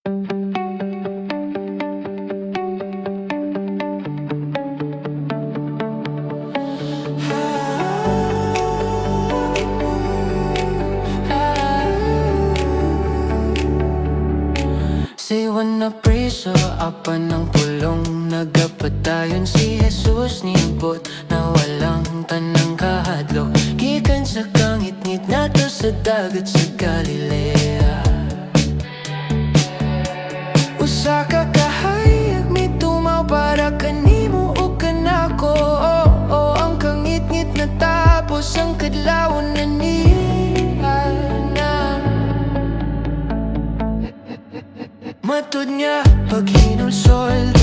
Siwan na preso, apan ng pulong nagapatayon si Jesus niabot na walang tanang kahadlok. Gikan sa kangit-ngit nato sa dagat sa Galilea. Usa ka kahayag may tumaw para kanimo o kanako. Oh, ang kangit-ngit na tapos ang kadlawon na niya na. Matod niya pag hinulsol